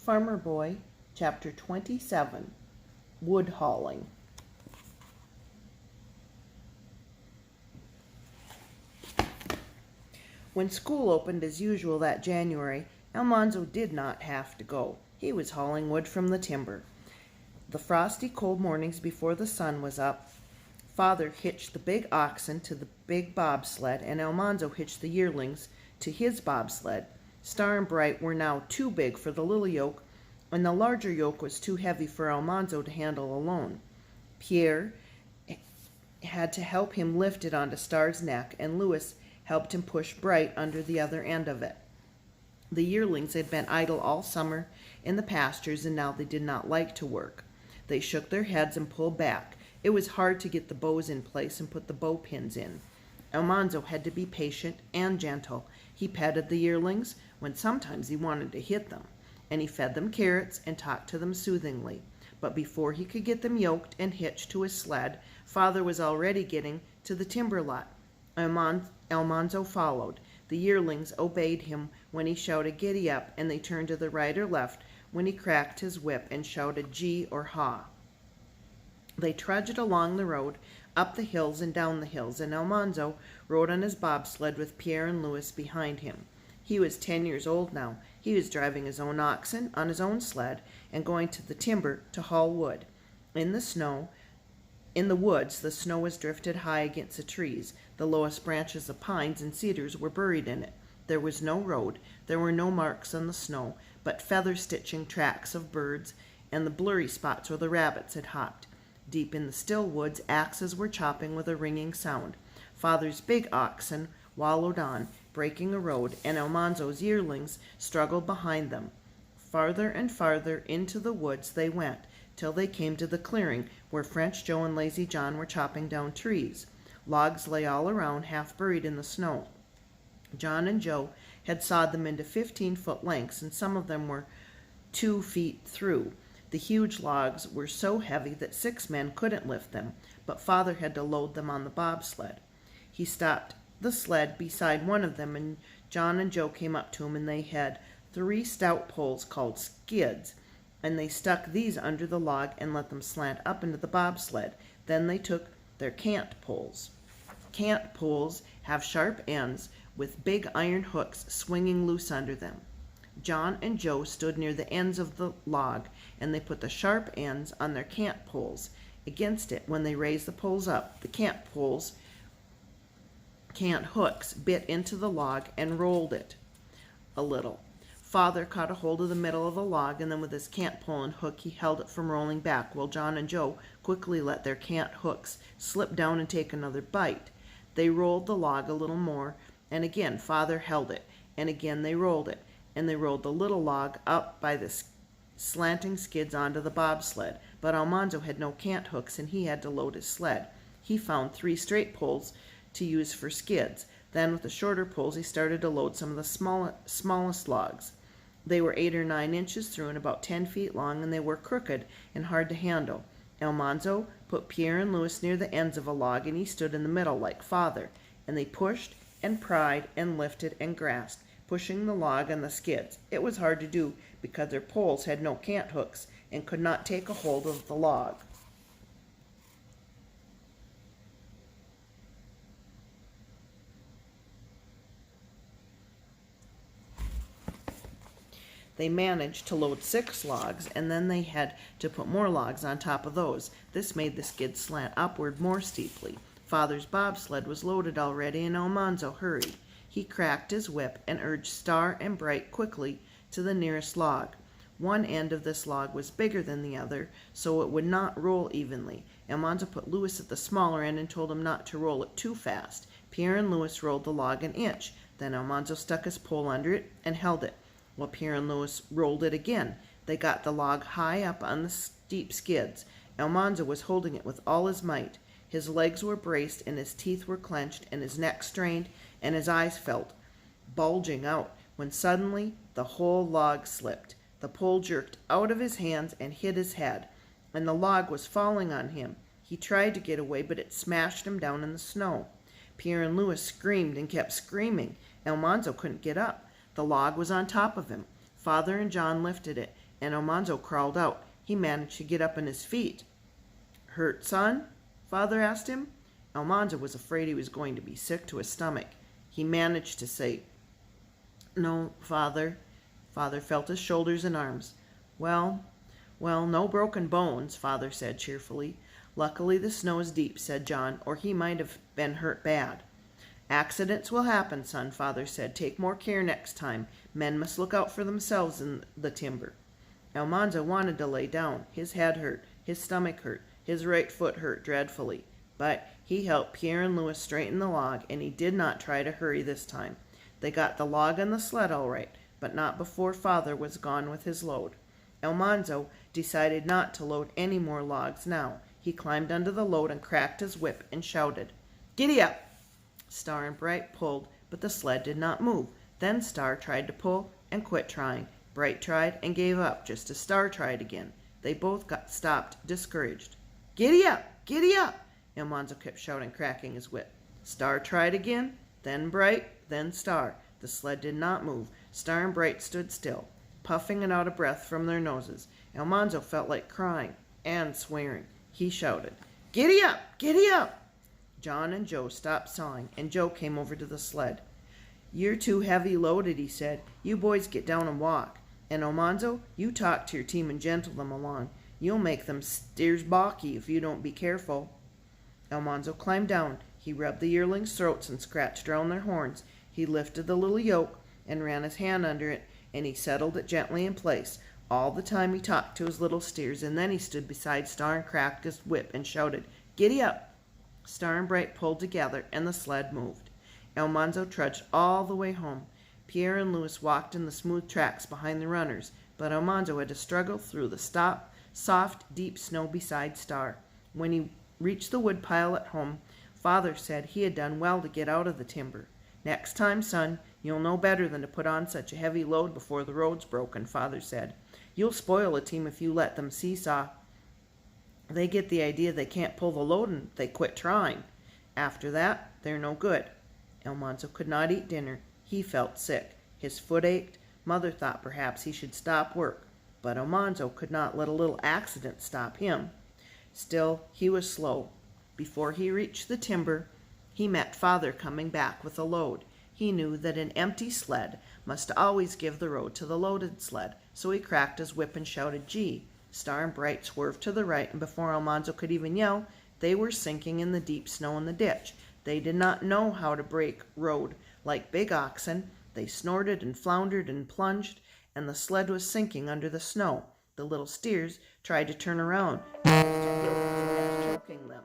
Farmer Boy, Chapter 27, Wood Hauling. When school opened as usual that January, Almanzo did not have to go. He was hauling wood from the timber. The frosty cold mornings before the sun was up, Father hitched the big oxen to the big bobsled, and Almanzo hitched the yearlings to his bobsled. Star and Bright were now too big for the little yoke, and the larger yoke was too heavy for Almanzo to handle alone. Pierre had to help him lift it onto Star's neck, and Louis helped him push Bright under the other end of it. The yearlings had been idle all summer in the pastures, and now they did not like to work. They shook their heads and pulled back. It was hard to get the bows in place and put the bow pins in. Almanzo had to be patient and gentle. He petted the yearlings when sometimes he wanted to hit them, and he fed them carrots and talked to them soothingly. But before he could get them yoked and hitched to his sled, Father was already getting to the timber lot. Almanzo followed. The yearlings obeyed him when he shouted "Giddy up," and they turned to the right or left when he cracked his whip and shouted "Gee" or "Ha." They trudged along the road, up the hills and down the hills, and Almanzo rode on his bobsled with Pierre and Louis behind him. He was 10 years old now. He was driving his own oxen on his own sled and going to the timber to haul wood. In the woods, the snow was drifted high against the trees. The lowest branches of pines and cedars were buried in it. There was no road. There were no marks on the snow, but feather-stitching tracks of birds and the blurry spots where the rabbits had hopped. Deep in the still woods, axes were chopping with a ringing sound. Father's big oxen wallowed on, breaking a road, and Almanzo's yearlings struggled behind them. Farther and farther into the woods they went, till they came to the clearing where French Joe and Lazy John were chopping down trees. Logs lay all around, half buried in the snow. John and Joe had sawed them into 15-foot lengths, and some of them were 2 feet through. The huge logs were so heavy that 6 men couldn't lift them, but Father had to load them on the bobsled. He stopped the sled beside one of them, and John and Joe came up to him, and they had 3 stout poles called skids, and they stuck these under the log and let them slant up into the bobsled. Then they took their cant poles. Cant poles have sharp ends with big iron hooks swinging loose under them. John and Joe stood near the ends of the log, and they put the sharp ends on their cant poles against it. When they raised the poles up, the cant hooks bit into the log and rolled it a little. Father caught a hold of the middle of the log, and then with his cant pole and hook he held it from rolling back, while John and Joe quickly let their cant hooks slip down and take another bite. They rolled the log a little more, and again Father held it, and again they rolled it, and they rolled the little log up by the slanting skids onto the bobsled. But Almanzo had no cant hooks, and he had to load his sled. He found 3 straight poles to use for skids. Then with the shorter poles he started to load some of the smallest logs. They were 8 or 9 inches through and about 10 feet long, and they were crooked and hard to handle. Almanzo put Pierre and Louis near the ends of a log, and he stood in the middle like Father, and they pushed and pried and lifted and grasped, pushing the log on the skids. It was hard to do because their poles had no cant hooks and could not take a hold of the log. They managed to load 6 logs, and then they had to put more logs on top of those. This made the skid slant upward more steeply. Father's bobsled was loaded already, and Almanzo hurried. He cracked his whip and urged Star and Bright quickly to the nearest log. One end of this log was bigger than the other, so it would not roll evenly. Almanzo put Louis at the smaller end and told him not to roll it too fast. Pierre and Louis rolled the log an inch. Then Almanzo stuck his pole under it and held it, while Pierre and Louis rolled it again. They got the log high up on the steep skids. Almanzo was holding it with all his might. His legs were braced, and his teeth were clenched, and his neck strained, and his eyes felt bulging out, when suddenly the whole log slipped. The pole jerked out of his hands and hit his head, and the log was falling on him. He tried to get away, but it smashed him down in the snow. Pierre and Louis screamed and kept screaming. Almanzo couldn't get up. The log was on top of him. Father and John lifted it, and Almanzo crawled out. He managed to get up on his feet. "Hurt, son?" Father asked him. Almanzo was afraid he was going to be sick to his stomach. He managed to say, "No, Father." Father felt his shoulders and arms. Well, no broken bones," Father said cheerfully. "Luckily the snow is deep," said John, "or he might have been hurt bad." "Accidents will happen, son," Father said. "Take more care next time. Men must look out for themselves in the timber." Almanzo wanted to lay down. His head hurt. His stomach hurt. His right foot hurt dreadfully. But he helped Pierre and Louis straighten the log, and he did not try to hurry this time. They got the log on the sled all right, but not before Father was gone with his load. Almanzo decided not to load any more logs now. He climbed under the load and cracked his whip and shouted, "Giddy up!" Star and Bright pulled, but the sled did not move. Then Star tried to pull and quit trying. Bright tried and gave up just as Star tried again. They both got stopped, discouraged. "Giddy up! Giddy up!" Almanzo kept shouting, cracking his whip. Star tried again, then Bright, then Star. The sled did not move. Star and Bright stood still, puffing and out of breath from their noses. Almanzo felt like crying and swearing. He shouted, "Giddy up! Giddy up!" John and Joe stopped sawing, and Joe came over to the sled. "You're too heavy loaded," he said. "You boys get down and walk. And Almanzo, you talk to your team and gentle them along. You'll make them steers balky if you don't be careful." Almanzo climbed down. He rubbed the yearlings' throats and scratched around their horns. He lifted the little yoke and ran his hand under it, and he settled it gently in place. All the time he talked to his little steers, and then he stood beside Star and cracked his whip and shouted, "Giddy up!" Star and Bright pulled together, and the sled moved. Almanzo trudged all the way home. Pierre and Louis walked in the smooth tracks behind the runners, but Almanzo had to struggle through the soft, deep snow beside Star. When he reached the woodpile at home, Father said he had done well to get out of the timber. "Next time, son, you'll know better than to put on such a heavy load before the road's broken," Father said. "You'll spoil a team if you let them seesaw. They get the idea they can't pull the load and they quit trying. After that, they're no good." Almanzo could not eat dinner. He felt sick. His foot ached. Mother thought perhaps he should stop work. But Almanzo could not let a little accident stop him. Still, he was slow. Before he reached the timber, he met Father coming back with a load. He knew that an empty sled must always give the road to the loaded sled, so he cracked his whip and shouted, "Gee!" Star and Bright swerved to the right, and before Almanzo could even yell, they were sinking in the deep snow in the ditch. They did not know how to break road like big oxen. They snorted and floundered and plunged, and the sled was sinking under the snow. The little steers tried to turn around, choking them.